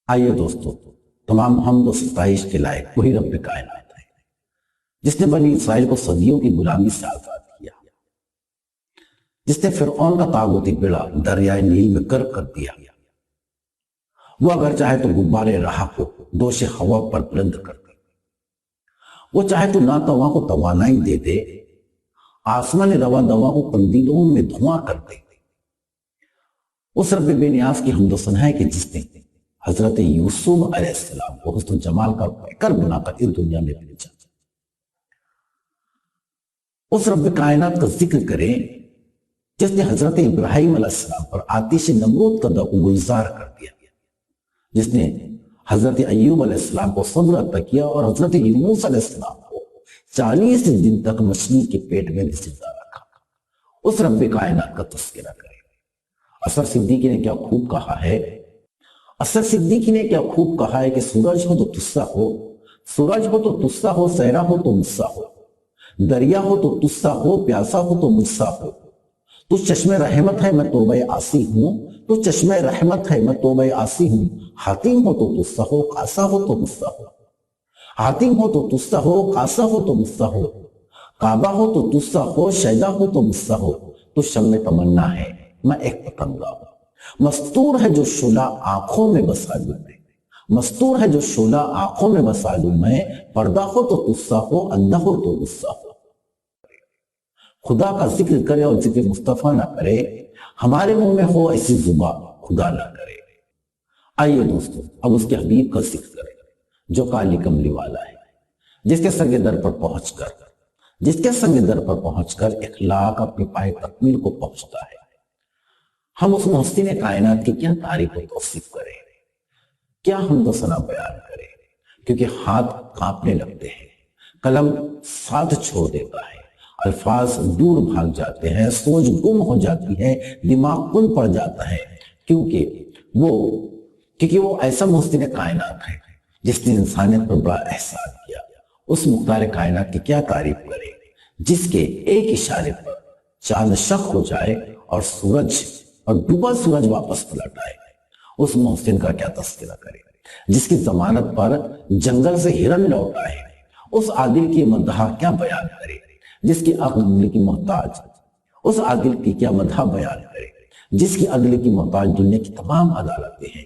آئیے دوستو، تمام حمد و ستائش کے لائق وہی رب کائنات ہے جس نے بنی اسرائیل کو صدیوں کی غلامی سے آزاد کیا، جس نے فرعون کا طاغوتی بیڑا دریائے نیل میں غرق کر دیا۔ وہ اگر چاہے تو غبارے راہ کو دوش ہوا پر بلند کر دے، وہ چاہے تو ناتواں کو توانائی دے دے، آسمان رواں دواں کو قندیلوں میں دھواں کر دے۔ اس رب بے نیاز کی حمد و ثنا ہے کہ جس نے حضرت یوسف علیہ السلام کو حسن و جمال کا پیکر بنا کر اس دنیا میں بھیجا۔ اس رب کائنات کا ذکر کریں جس نے حضرت ابراہیم علیہ السلام پر آتش نمرود کا گلزار کر دیا، جس نے حضرت ایوب علیہ السلام کو صبر عطا کیا اور حضرت یونس علیہ السلام کو 40 دن تک مچھلی کے پیٹ میں زندہ رکھا۔ اس رب کائنات کا تذکرہ کریں۔ اثر صدیقی نے کیا خوب کہا ہے، اثر صدیقی نے کیا خوب کہا ہے کہ سورج ہو تو تسا ہو، سورج ہو تو تسا ہو، صحرا ہو تو مسا ہو، دریا ہو تو تسا ہو، پیاسا ہو تو مسا ہو۔ تو چشمِ رحمت ہے میں توبہ عاصی ہوں، تو چشمِ رحمت ہے میں توبہ عاصی ہوں۔ حاتم ہو تو تسا ہو، قاسا ہو تو مسا ہو، حاتم ہو تو تسا ہو، قاسا ہو تو مسا ہو، کعبہ ہو تو تسا ہو، شیدا ہو تو مسا ہو۔ تو شمع تمنا ہے میں ایک پتنگا ہوں، مستور ہے جو شعلہ آنکھوں میں بسا لوں میں، مستور ہے جو شعلہ آنکھوں میں بسا لوں میں۔ پردہ ہو تو تسا ہو، اندھا ہو تو غصہ ہو۔ خدا کا ذکر کرے اور ذکر مصطفیٰ نہ کرے، ہمارے منہ میں ہو ایسی زبان خدا نہ کرے۔ آئیے دوستو، اب اس کے حبیب کا ذکر کریں جو کالی کملی والا ہے، جس کے سنگ در پر پہنچ کر اخلاق اپنی پائے تکمیل کو پہنچتا ہے۔ ہم اس محسن کائنات کی کیا تعریف و توصیف کریں، کیا حمد و ثنا بیان کریں، کیونکہ ہاتھ کانپنے لگتے ہیں، قلم ساتھ چھوڑ دیتا ہے، الفاظ دور بھاگ جاتے ہیں، سوچ گم ہو جاتی ہے، دماغ کن پڑ جاتا ہے، کیونکہ وہ ایسا محسن کائنات ہے جس نے انسانیت پر بڑا احسان کیا۔ اس مختار کائنات کی کیا تعریف کریں جس کے ایک اشارے پر چاند شق ہو جائے اور ڈوبا سورج واپس پلٹ آئے۔ اس محسن کا کیا تذکرہ کریں جس کی ضمانت پر جنگل سے ہرن لوٹ آئے۔ اس عادل کی مدح کیا بیان کرے جس کی عدل کی محتاج، اس عادل کی کیا مدح بیان کرے جس کی عدل کی محتاج دنیا کی تمام عدالتیں ہیں۔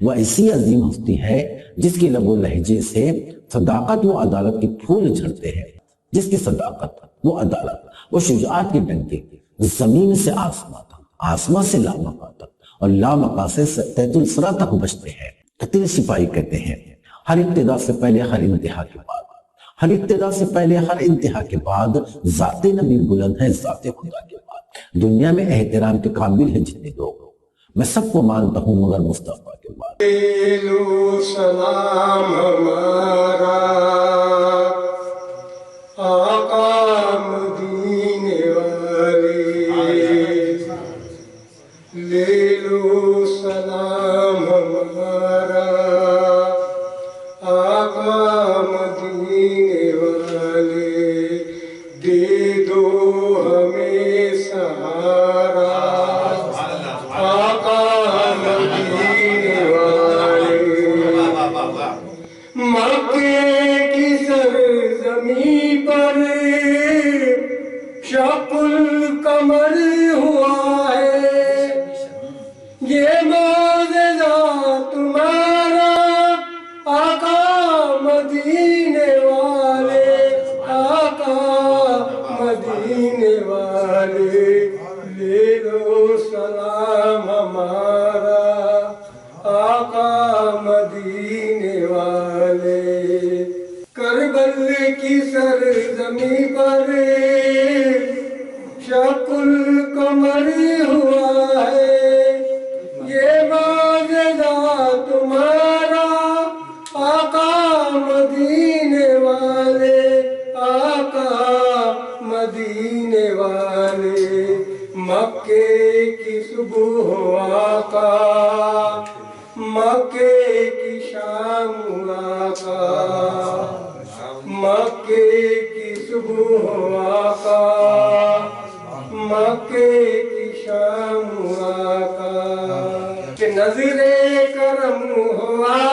وہ ایسی عظیم ہستی ہے جس کی لب و لہجے سے صداقت و عدالت کے پھول جھڑتے ہیں، جس کی صداقت وہ عدالت وہ شجاعت کے ڈنکے زمین سے آسمان تک، آسمان سے لامکاں تک اور لامکاں سے تحت الثری تک بچتے ہیں۔ قتل سپاہی کہتے ہیں ہر ابتدا سے پہلے ہر انتہا کے بعد، ہر ابتدا سے پہلے ہر انتہا کے بعد ذات نبی بلند ہے ذات خدا کے بعد۔ دنیا میں احترام کے قابل ہیں جتنے لوگ، میں سب کو مانتا ہوں مگر مصطفیٰ کے بعد۔ لیلو سلام ہمارا آقا مدینے والے، لیلو سلام ہمارا آقا مدینے والے، دے دو ہمیں سہارا آقا مدینے والے۔ مکے کی سرزمین پر شق القمر ہوا ہے، یہ معجزہ تمہارا آقا مدینے والے، آقا مدینے والے۔ لے لو سلام ہمارا آقا مدینے والے۔ کربل کی سرزمین پر شق القمر ہوا ہے، یہ معجزہ تمہارا آقا مدینے والے، آقا مدینے والے۔ مکے کی صبح ہو آقا، مکے کی شام آقا، مکے کی صبح ہو آقا، مکے کی شام آقا۔ کہ نظر کرم ہو آقا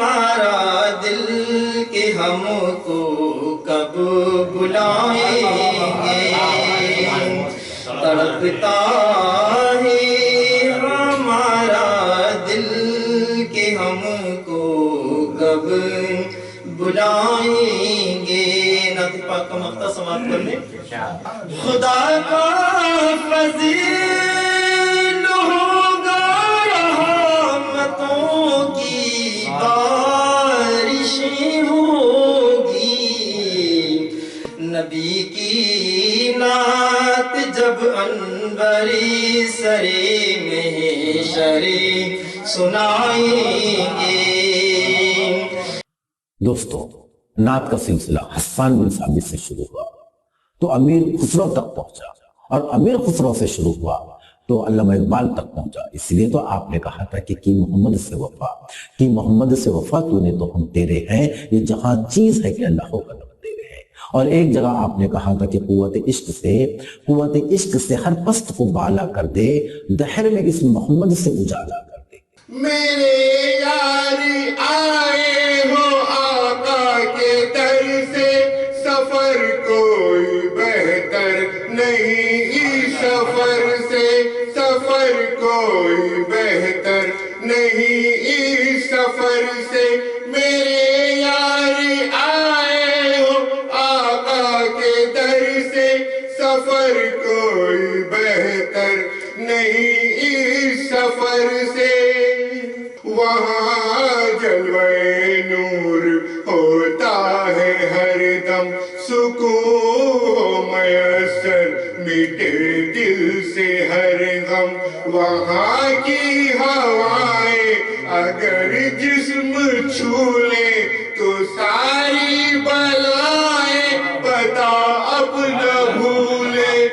ہمارا دل کہ ہم کو کب بلائیں گے تڑپتا ہے ہمارا دل کہ ہم کو کب بلائیں گے نعت پاک کا مقطع سماعت کر لیں خدا کا فضیل ہوگا رحمتوں کی بارشیں ہوگی نبی کی نعت جب انبری سرے محشری سنائیں گے دوستو نعت کا سلسلہ حسان بن ثابت سے شروع ہوا تو امیر خسرو تک پہنچا اور امیر خسرو سے شروع ہوا تو علامہ اقبال تک پہنچا اس لیے تو آپ نے کہا تھا کہ کی محمد سے وفا کی محمد سے وفا تو نے تو ہم تیرے ہیں یہ جہاں چیز ہے کہ اللہ کو قدم تیرے ہیں اور ایک جگہ آپ نے کہا تھا کہ قوت عشق سے ہر پست کو بالا کر دے دہر میں اس محمد سے اجالا کر دے میرے یاری آئے ہو آقا کے در سے سفر کوئی بہتر نہیں اس سفر سے سفر کوئی بہتر نہیں اس سفر سے میرے یاری آئے ہو آقا کے در سے سفر کوئی بہتر نہیں اس سفر سے وہاں جلوے نور ہوتا ہے ہر دم سکون میسر مٹے دل سے ہر غم وہاں کی ہوائیں اگر جسم چھولے تو ساری بلائیں بتا اب نہ بھولے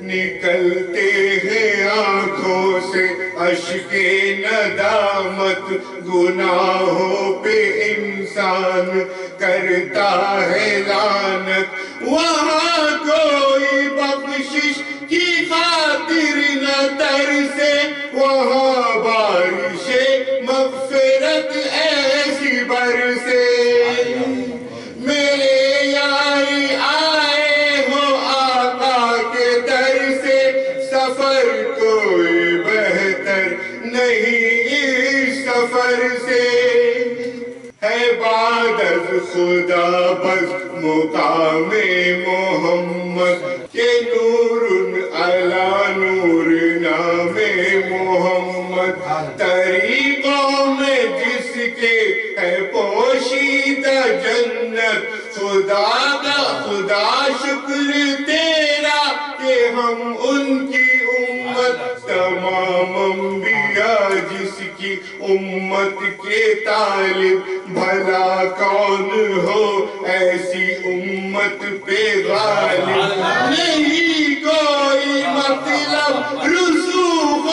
نکلتے ہیں آنکھوں سے اشک ندامت گناہوں پہ انسان کرتا ہے لعنت وہاں کوئی بخشش کی خاطر نہ ترسے وہاں بارش مغفرت ایسی برسے میرے یاری آئے ہو آقا کے در سے سفر کوئی بہتر نہیں اس سفر سے ہے بعد از خدا بس مقام محمد کے نور علی نور نام محمد طریقوں میں جس کے ہے پوشیدہ جنت خدا شکر تیرا کہ ہم ان کی امت تمام انبیاء جس کی امت کے طالب بھلا کون ہو ایسی امت پہ غالب نہیں کوئی مطلب رسوخ و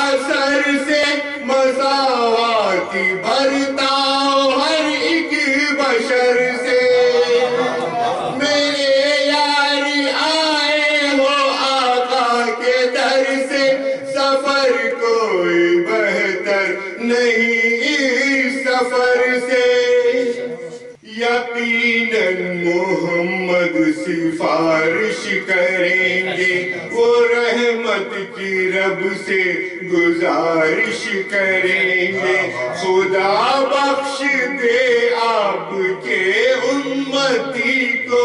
اثر سے مساواتی برتا ہر ایک بشر سے میرے یاری آئے ہو آقا کے در سے سفر کوئی بہتر نہیں اس سفر سے یقیناً محمد سفارش کریں گے وہ رحمت کی رب سے گزارش کریں گے خدا بخش دے آپ کے امتی کو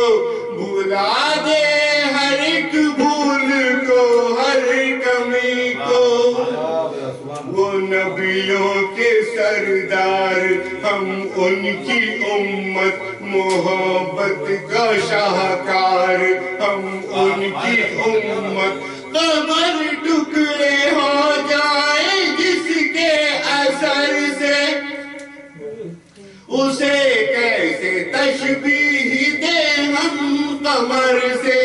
بھلا دے ہر ایک بھول کو ہر کمی کو وہ نبیوں کے سردار ہم ان کی امت محبت کا شاہکار ہم ان کی امت قمر ٹکڑے ہو جائے جس کے اثر سے اسے کیسے تشبیہ دے ہم قمر سے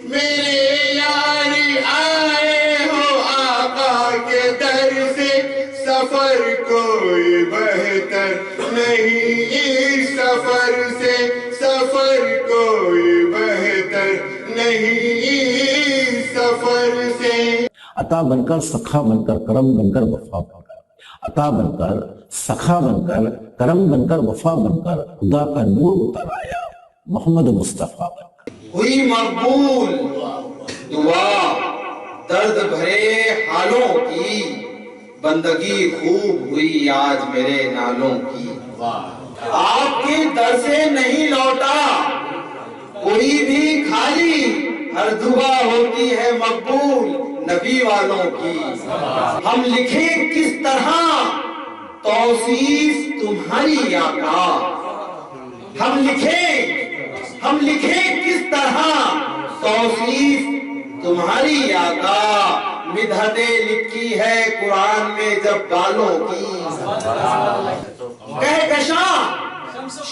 میرے یاری آئے ہو آقا کے در سے سفر کوئی بہتر نہیں اس سفر سے سفر کوئی بہتر نہیں اس سفر سے عطا بن کر سخا بن کر کرم بن کر وفا بن کر عطا بن کر، سخا بن کر، کرم بن کر، وفا بن کر، خدا کا نور اتر آیا محمد مصطفیٰ بن کر۔ ہوئی مقبول دعا درد بھرے حالوں کی، بندگی خوب ہوئی آج میرے نالوں کی۔ آپ کے در سے نہیں لوٹا کوئی بھی خالی، ہر دعا ہوتی ہے مقبول نبی والوں کی۔ ہم لکھیں کس طرح توصیف تمہاری آقا، ہم لکھیں کس طرح توصیف تمہاری آقا، مدحتیں لکھی ہے قرآن میں جب بالوں کی۔ کہکشاں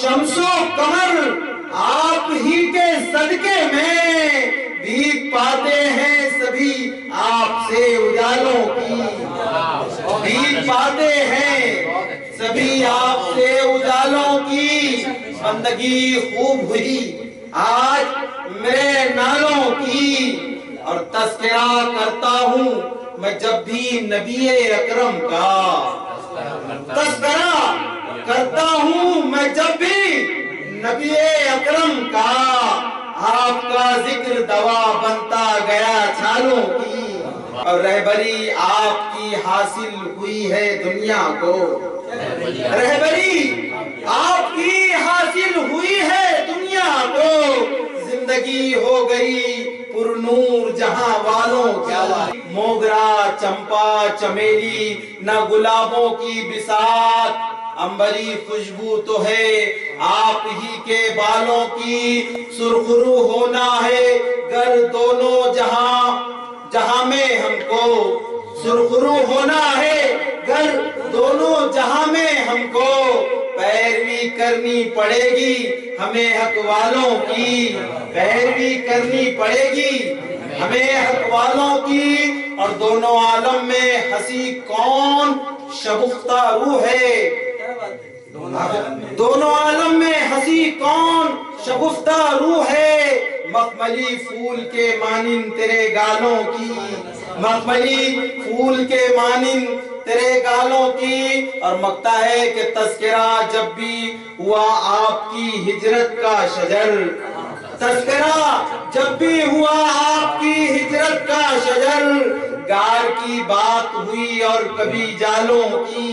شمس و قمر آپ ہی کے صدقے میں، بھیگ پاتے ہیں سبھی آپ سے اجالوں کی، بھیگ پاتے ہیں سبھی آپ سے اجالوں کی۔ بندگی خوب ہوئی آج میرے نالوں کی، اور تذکرہ کرتا ہوں میں جب بھی نبی اکرم کا، تذکرہ کرتا ہوں میں جب بھی نبی اکرم کا، آپ کا ذکر دوا بنتا گیا چھالوں کی۔ اور رہبری آپ کی حاصل ہوئی ہے دنیا کو، رہبری آپ کی حاصل ہوئی ہے دنیا کو، زندگی ہو گئی پر نور جہاں والوں کی۔ موگرا چمپا چمیلی نہ گلابوں کی بساط، امبری خوشبو تو ہے آپ ہی کے بالوں کی۔ سرخرو ہونا ہے گر دونوں جہاں میں ہم کو، سرخرو ہونا ہے گر دونوں جہاں میں ہم کو، پیروی کرنی پڑے گی ہمیں حق والوں کی، پیروی کرنی پڑے گی ہمیں حق والوں کی۔ اور دونوں عالم میں ہنسی کون شگفتہ روح ہے، دونوں عالم میں ہنسی کون شگفتہ روح ہے، مخملی پھول کے مانند تیرے گالوں کی، مخملی پھول کے مانند تیرے گالوں کی۔ اور مکتا ہے کہ تذکرہ جب بھی ہوا آپ کی ہجرت کا شجر، تذکرہ جب بھی ہوا آپ کی ہجرت کا شجر، گار کی بات ہوئی اور کبھی جالوں کی،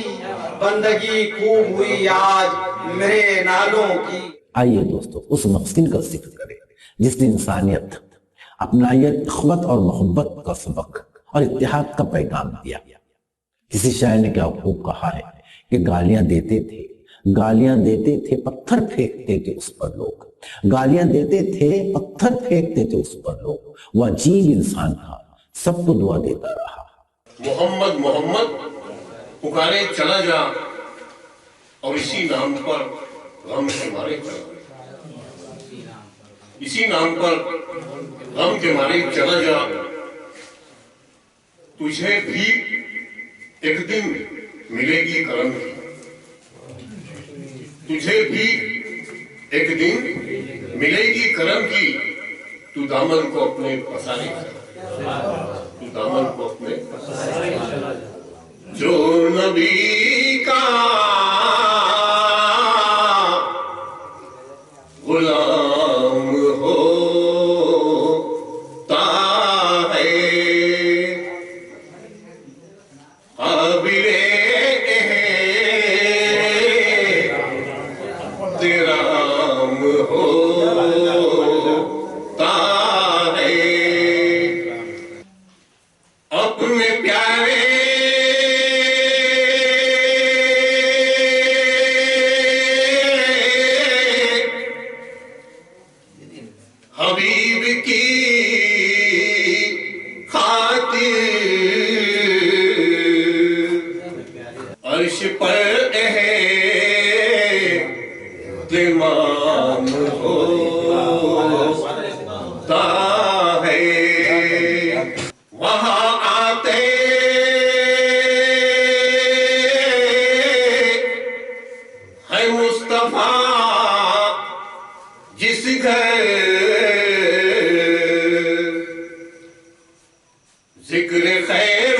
بندگی خوب ہوئی آج میرے نالوں کی۔ آئیے دوستو اس محسن کا ذکر کریں جس نے انسانیت، اپنائیت، اخوت اور محبت کا سبق اور اتحاد کا پیغام دیا۔ کسی شاعر نے کیا خوب کہا ہے کہ گالیاں دیتے تھے پتھر پھینکتے تھے اس پر لوگ، گالیاں دیتے تھے پتھر پھینکتے تھے اس پر لوگ، وہ عجیب انسان تھا سب کو دعا دیتا رہا۔ محمد محمد پکارے چلا جا، اور اسی نام پر غم کے مارے چلا جا، اسی نام پر غم کے مارے چلا جا، تجھے بھی ایک دن ملے گی کرم کی، تجھے بھی ایک دن ملے گی کرم کی، تو دامن کو اپنے پسارے چلا، تو دامن کو اپنے پسارے چلا، جو نبی کا غلام ہوتا ہے، قابل احترام ہوتا ہے، اپنے پیارے حبیب کی خاطر عرش پر اہتمام ہوتا ہے، وہاں آتے ہیں مصطفیٰ جس گھر ذکر خیر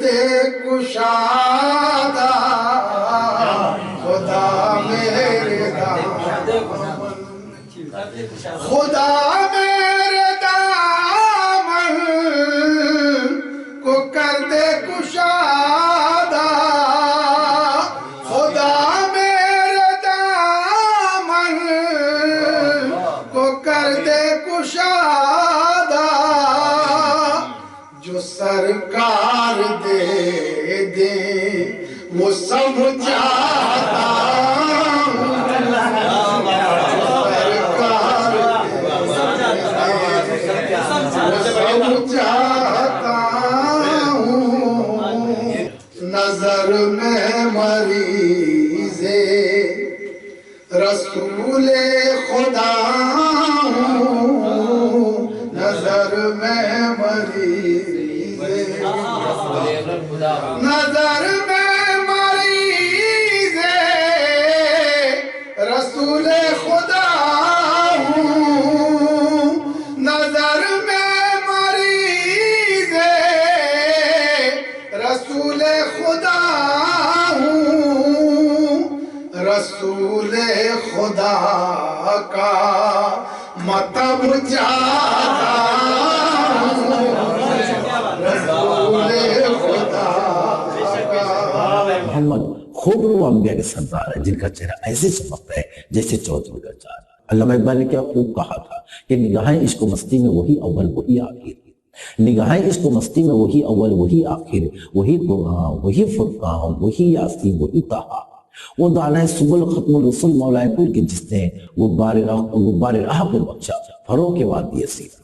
دے کشادہ خدا میرے دامن، خدا میرے دامن کو کر دے کشادہ، خدا میرے دامن کو کر دے کشادہ، جو سرکار دے دے وہ سمجھاتا ہوں، سرکار دے وہ سمجھاتا ہوں، نظر میں مریض رسول خدا ہوں، نظر میں مریض، نظر میں مریض رسول خدا ہوں، نظر میں مریض رسول خدا ہوں، رسول خدا کا مطلب جاتا ہوں، رسول خدا کا۔ محمد خوب رو انبیاء کے سردار ہے جن کا چہرہ ایسے چمکتا ہے جیسے چودھری کا چاند۔ علامہ اقبال نے کیا خوب کہا تھا کہ نگاہیں عشق و مستی میں وہی اول وہی آخر، نگاہیں عشق و مستی میں وہی اول وہی آخر، وہی قرآن وہی فرقان وہی یاسین وہی طہا، وہ دانہ سبل ختم الرسل مولا کل کے جس نے غبار راہ کو بخشا فروغ کے وادی سینا۔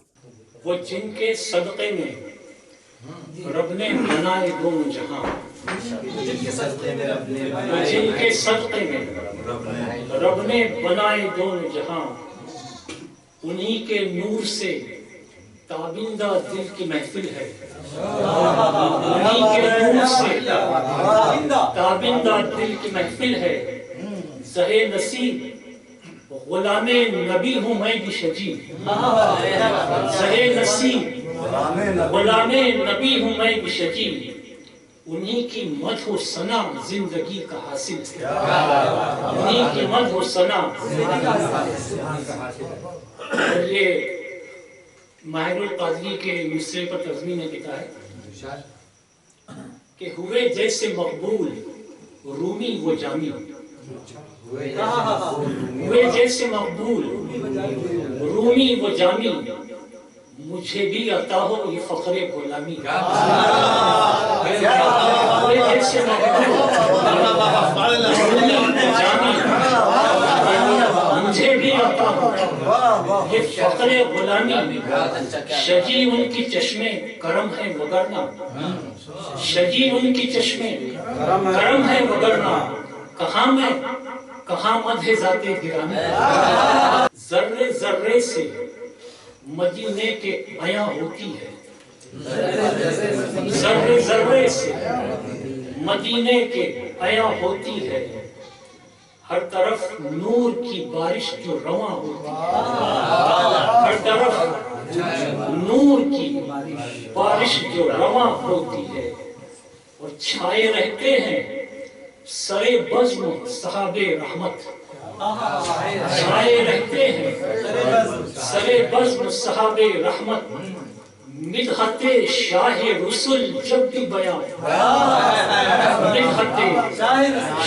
وہ جن کے صدقے میں رب نے بنائے دونوں جہاں، وہ جن کے صدقے میں رب نے بنائے دونوں جہاں، انہی کے نور سے تابندہ دل کی محفل ہے، انہی کے نور سے تابندہ دل کی محفل ہے، زہے نصیب غلام نبی ہوں میں بھی شجیع، زہے نصیب غلام نبی ہوں میں بھی شجیع، انہی کی مدح و ثنا زندگی کا حاصل ہے، انہی کی مدح و ثنا زندگی کا حاصل ہے۔ اور یہ ماہر القادری کے مصرے پر ترجمہ نے لکھا ہے کہ ہوئے جیسے مقبول رومی و جامی، ہوئے جیسے مقبول رومی و جامی، مجھے بھی عطا ہو یہ فخر غلامی، ہوئے جیسے مقبول رومی و جامی، مجھے بھی عطا ہو یہ فخر غلامی، شجی ان کی چشمے کرم ہے وگرنہ، شجی ان کی چشمے کرم ہے وگرنہ، کہاں میں کہاں مدح ذات گرامی، ذرے ذرے سے مدینے کے بیاں ہوتی ہے، ذرے ذرے سے مدینے کے بیاں ہوتی ہے، ہر طرف نور کی بارش جو رواں ہوتی ہے، ہر طرف نور کی بارش جو رواں ہوتی ہے، اور چھائے رہتے ہیں سرے بزم صحاب رحمت، چھائے رہتے ہیں سرے بزم صحاب رحمت، مدحت شاہ رسول جب بھی بیان، مدحت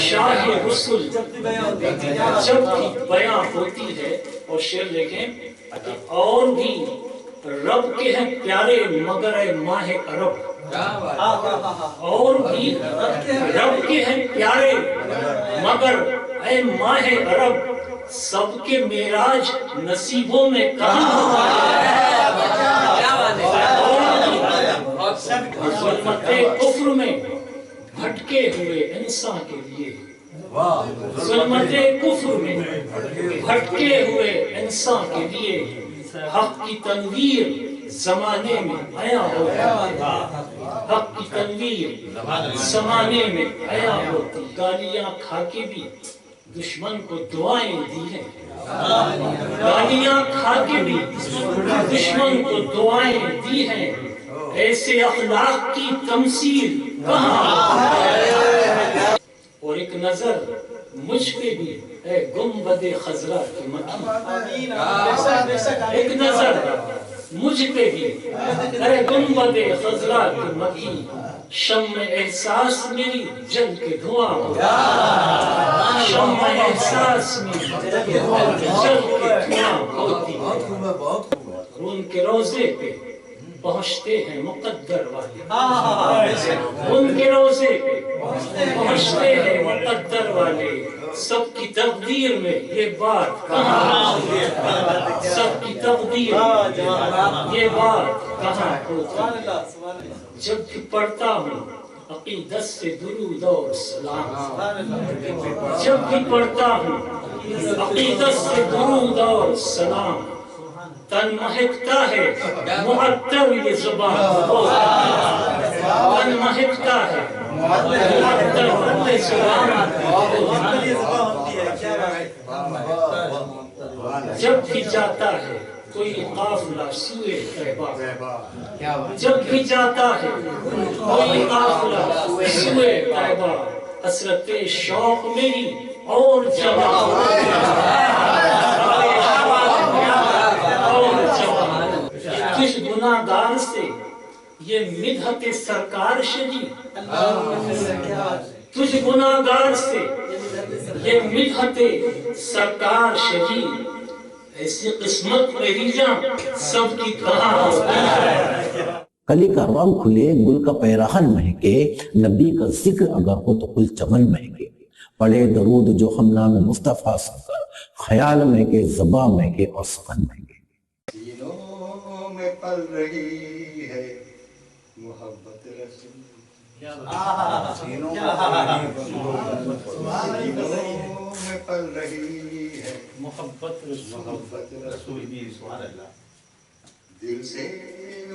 شاہ رسول جب بھی بیان ہوتی ہے۔ اور شعر دیکھیں، اور بھی رب کے ہیں پیارے مگر اے ماہ عرب، اور بھی رب کے ہیں پیارے مگر اے ماہ عرب، سب کے معراج نصیبوں میں کہاں ظلمت کفر میں بھٹکے ہوئے انسان کے لیے، ظلمت کفر میں بھٹکے ہوئے انسان کے لیے، حق کی تنویر زمانے میں آیا ہوتی، حق کی تنویر زمانے میں آیا ہوتی، گالیاں کھا کے بھی دشمن کو دعائیں دی ہیں، گالیاں کھا کے بھی دشمن کو دعائیں دی ہیں، ایسے اخلاق کی تمثیل کہاں؟ اور ایک نظر مجھ پہ بھی اے گنبد خضرا کی مکی، ایک نظر مجھ پہ بھی اے گنبد خضرا کی مکی، شمع احساس میری جل کے دھواں ہو، شمع احساس میری جل کے دھواں ہوتی ہے۔ ان کے روزے پہ پہنچتے ہیں مقدر والے، ان کے روزے پہ پہنچتے ہیں مقدر والے، سب کی تقدیر میں یہ بات کہاں، سب کی تقدیر میں یہ بات کہاں ہوتی؟ جب بھی پڑھتا ہوں عقیدت سے درود اور سلام، جب بھی پڑھتا ہوں عقیدت سے درود اور سلام، تن مہکتا ہے معطر یہ زبان، تن مہکتا ہے معطر یہ زبان، جب بھی جاتا ہے کوئی قافلہ سوئے طیبہ، جب بھی جاتا ہے کوئی قافلہ سوئے طیبہ، حسرت شوق میری اور کس گناہ گار سے یہ مدحت سرکار شجی، تجھ گناہ گار سے یہ مدحت سرکار شجی، ایسی قسمت میری جان سب کی کہاں ہوتی؟ کلی کاروان کھلے گل کا پیراہن مہکے، نبی کا ذکر اگر ہو تو کل چمن مہکے، پڑھے درود جو ہم نام مصطفیٰ سکر، خیال مہکے زباں مہکے اور سخن مہکے۔ سینوں میں پل رہی ہے محبت رسول، سینوں میں پل رہی ہے محبت رسول، دل سے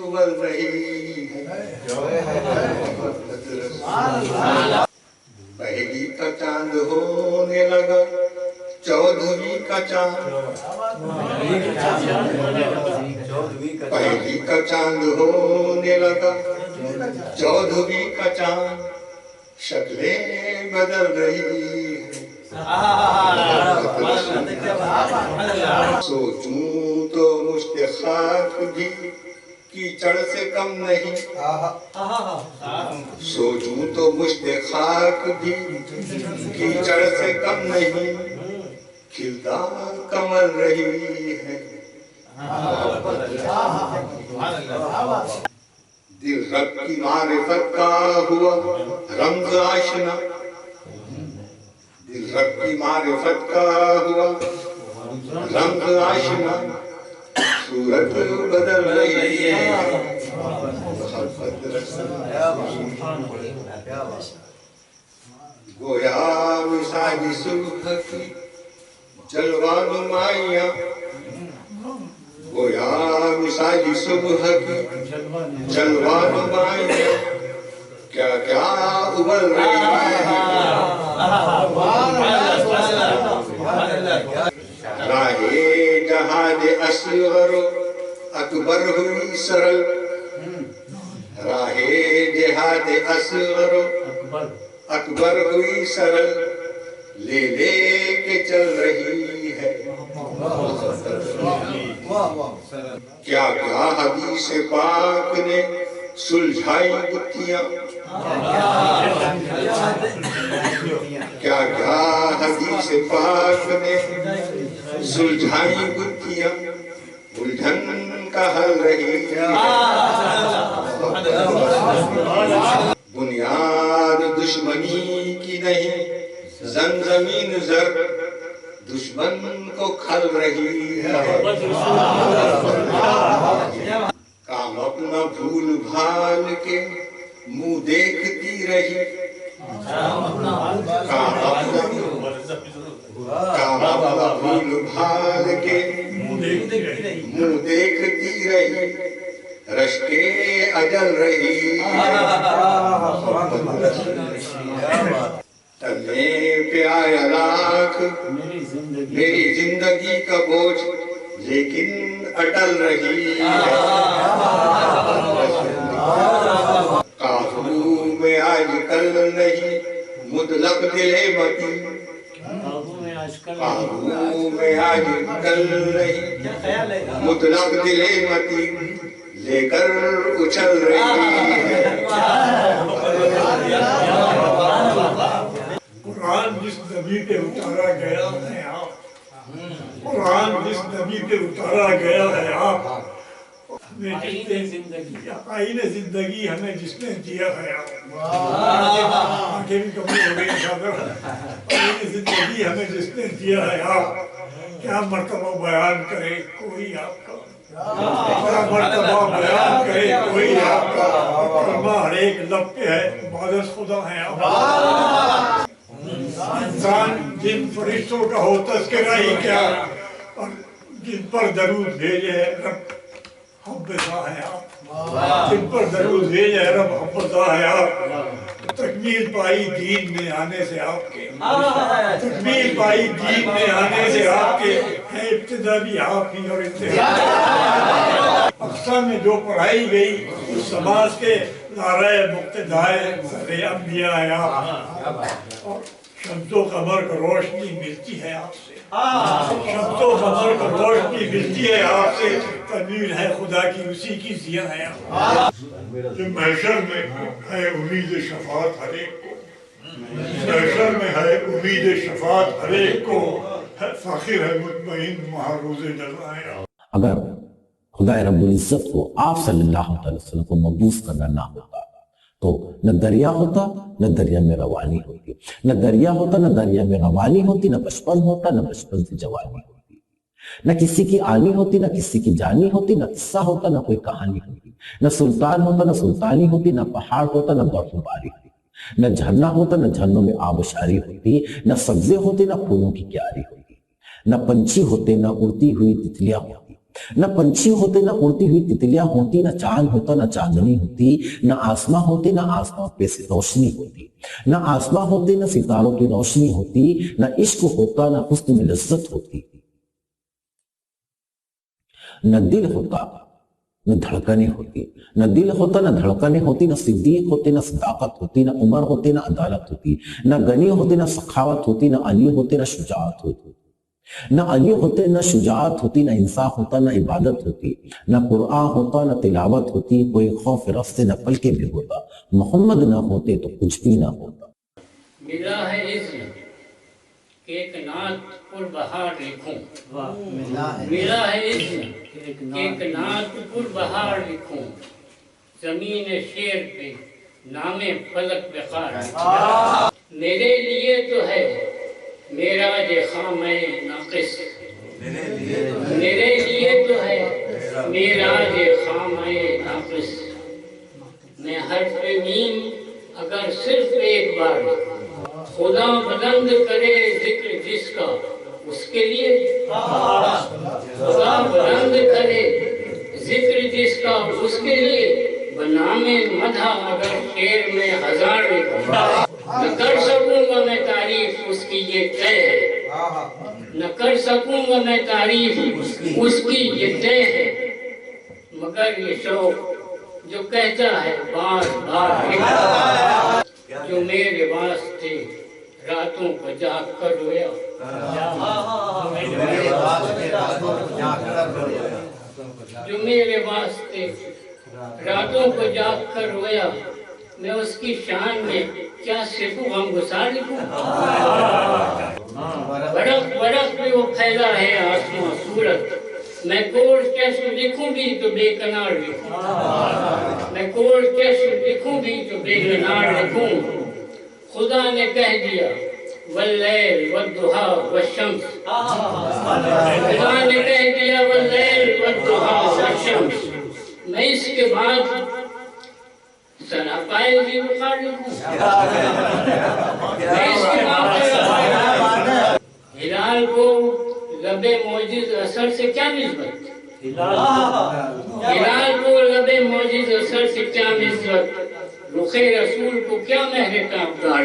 ابل رہی ہے محبت رسول، پہلی کا چاند ہونے لگا چودھویں کا چاند، پہلی کا چاند ہونے لگا چودھویں کا چاند، شکلیں بدل رہی ہے، سوچوں تو مشت خاک بھی کیچڑ سے کم نہیں، سوچوں تو مشت خاک بھی کیچڑ سے کم نہیں، کھلتا کمل رہی ہے، دل رب کی معرفت کا ہوا رمز آشنا، دل رب کی معرفت کا ہوا رمز آشنا، صورت بدل رہی ہے محبت رسول، گویا مثال صبح کی جلوہ نمائیاں، گویا مثال صبح کی جلوہ نمائیاں، کیا کیا ابل رہی ہے، راہ جہاد اصغر اکبر ہوئی سرل، راہ جہاد اصغر اکبر ہوئی سرل، لے لے کے چل رہی ہے، کیا کیا حدیث پاک نے سلجھائی گتھیاں، کیا کیا حدیث پاک نے سلجھائی گتھیاں، الجھن کا حل رہی ہے، بنیاد دشمنی کی نہیں زمین زر، دشمن کو کھل رہی ہے، کام اپنا بھول بھال کے منہ دیکھتی رہی، کام اپنا بھول بھال کے منہ دیکھتی رہی، رشتے اجل رہی، تلے پہ آیا لاکھ میری زندگی کا بوجھ، لیکن اٹل رہی ہے قابو میں آج کل نہیں مطلق دل متی قابو میں آج کل نہیں مطلق دل متی لے کر اچھل رہی ہے قرآن جس نبی پہ اتارا گیا ہے آپ قرآن جس نبی پہ اتارا گیا ہے آپ آئین زندگی ہمیں جس نے دیا ہے آپ آنکھیں بھی کمزور ہو گئی آئین زندگی ہمیں جس نے دیا ہے آپ کیا مرتبہ بیان کرے کوئی آپ کا کیا مرتبہ بیان کرے کوئی آپ کا کلمہ ہر ایک لب پہ ہے عبادت خدا ہے آپ انسان جن فرشتوں کا ہو تذکرہ ہی کیا اور جن پر درود بھیجے ہے رب حفظہ ہے آپ جن پر درود بھیجے ہے رب حفظہ ہے آپ تکمیل پائی دین میں آنے سے آپ کے تکمیل پائی دین میں آنے سے آپ کے ہے ابتدا بھی آپ ہی اور انتہا اقصا میں جو پڑھائی گئی اس سماج کے نعرہ مقتدائے سر انبیاء ہے آپ اور شمس و قمر کو روشنی ملتی ہے آپ سے شمس و قمر کو روشنی ملتی ہے آپ سے تنویر ہے خدا کی اسی کی ضیاء ہے آپ جو محشر میں ہے امید شفاعت ہر ایک کو محشر میں ہے امید شفاعت ہر ایک کو فخر ہے مطمئن محروز جزا ہے آپ اگر خدا رب العزت کو آپ صلی اللہ علیہ وسلم کو مبعوث کرنا نہ ہوتا تو نہ دریا ہوتا نہ دریا میں روانی ہوتی نہ دریا ہوتا نہ دریا میں روانی ہوتی نہ بچپن ہوتا نہ بچپن سے جوانی ہوتی نہ کسی کی آنی ہوتی نہ کسی کی جانی ہوتی نہ قصہ ہوتا نہ کوئی کہانی ہوتی نہ سلطان ہوتا نہ سلطانی ہوتی نہ پہاڑ ہوتا نہ برف باری ہوتی نہ جھرنا ہوتا نہ جھرنوں میں آبشاری ہوتی نہ سبزے ہوتے نہ پھولوں کی کیاری ہوتی نہ پنچھی ہوتے نہ اڑتی ہوئی تتلیاں ہوتی نہ پنچھی ہوتے نہ اڑتی ہوئی تتلیاں ہوتی نہ چاند ہوتا نہ چاندنی ہوتی نہ آسماں ہوتے نہ آسماں پہ سے روشنی ہوتی نہ آسماں ہوتے نہ ستاروں کی روشنی ہوتی نہ عشق ہوتا نہ حسن میں لذت ہوتی نہ دل ہوتا نہ دھڑکنے ہوتی نہ دل ہوتا نہ دھڑکنے ہوتی نہ صدیق ہوتے نہ صداقت ہوتی نہ عمر ہوتے نہ عدالت ہوتی نہ غنی ہوتے نہ سخاوت ہوتی نہ علی ہوتے نہ شجاعت ہوتی نہ علی ہوتے نہ شجاعت ہوتی نہ انصاف ہوتا نہ عبادت ہوتی نہ قرآن ہوتا نہ تلاوت ہوتی کوئی خوف رفت سے نہ پلکے بھی ہوتا محمد نہ ہوتے تو کچھ بھی نہ ہوتا ملا ہے عزم کہ ایک نعت پر بہار لکھوں ملا ہے عزم کہ ایک نعت پر بہار لکھوں زمین شیر پہ نام فلک بخار میرے لیے تو ہے میرا خام ناقص میرے لیے تو ہے میرا خام ناقص میں حرف میم اگر صرف ایک بار خدا بلند کرے ذکر جس کا اس کے لیے خدا بلند کرے ذکر جس کا اس کے لیے بنام مدھا اگر شعر میں ہزار نہ کر سکوں گا میں تعریف اس کی یہ طے ہے نہ کر سکوں گا میں تعریف اس کی یہ طے ہے مگر یہ شوق جو کہتا ہے بار بار جو میرے واسطے راتوں کو جاگ کر رویا جو میرے واسطے راتوں کو جاگ کر رویا میں اس کی شان میں کیا صرف غمگسار لکھوں برق برق میں وہ پھیلا ہے آسمان صورت میں کوڑ چشم لکھوں بھی تو بے کنار لکھوں میں کوڑ چشم لکھوں بھی تو بے کنار لکھوں خدا نے کہہ دیا واللیل والضحا والشمس خدا نے کہہ دیا واللیل والضحا والشمس میں اس کے بعد سراپائے بھی بخار لکھوں میں اس کے بعد ہلال کو لب معجز اثر سے کیا نسبت ہلال کو لب معجز اثر سے کیا نسبت رخ رسول کو کیا مہر کا ابدار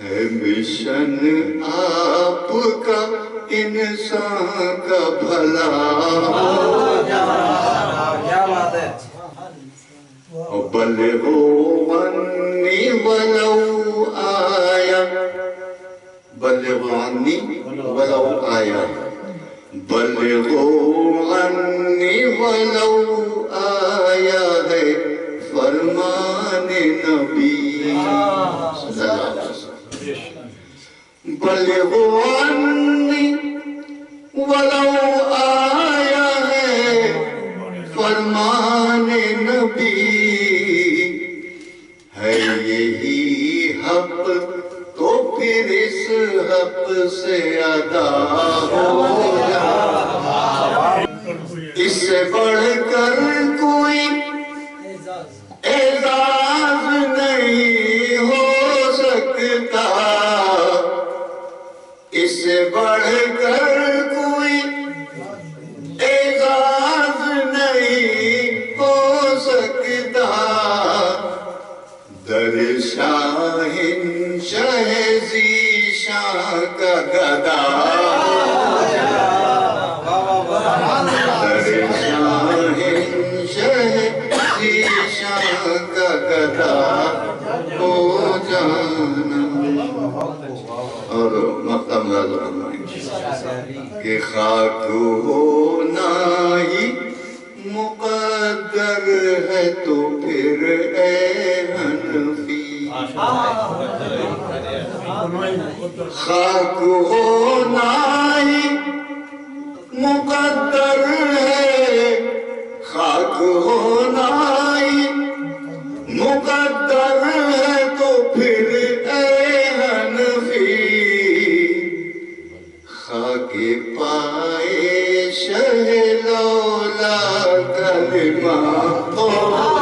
ہے مشن آپ کا انسان کا بھلا کیا بات ہے بلغوا عنی ولو آیا بلغوا عنی ولو آیا بلغوا عنی ولو آیا ہے فرمان نبی صلی اللہ علیہ وسلم بلغوا عنی ولو آیا ہے فرمان نبی ہے یہی حق تو پھر اس حق سے ادا ہو جا اس سے بڑھ کر کوئی اعزاز نہیں ہو سکتا اس سے بڑھ کر کوئی اعزاز نہیں ہو سکتا در شاہن شہزی شاہ کا گدا در شاہن شہزی شاہ کا گدا ہو جانا اور مقام لازم کہ خاک ہونا ہی مقدر ہے تو پھر اے حنفی خاک ہونا ہی مقدر ہے خاک ہونا ہی مقدر ہے تو پھر اے حنفی خاک پائے شہ لولا کلمہ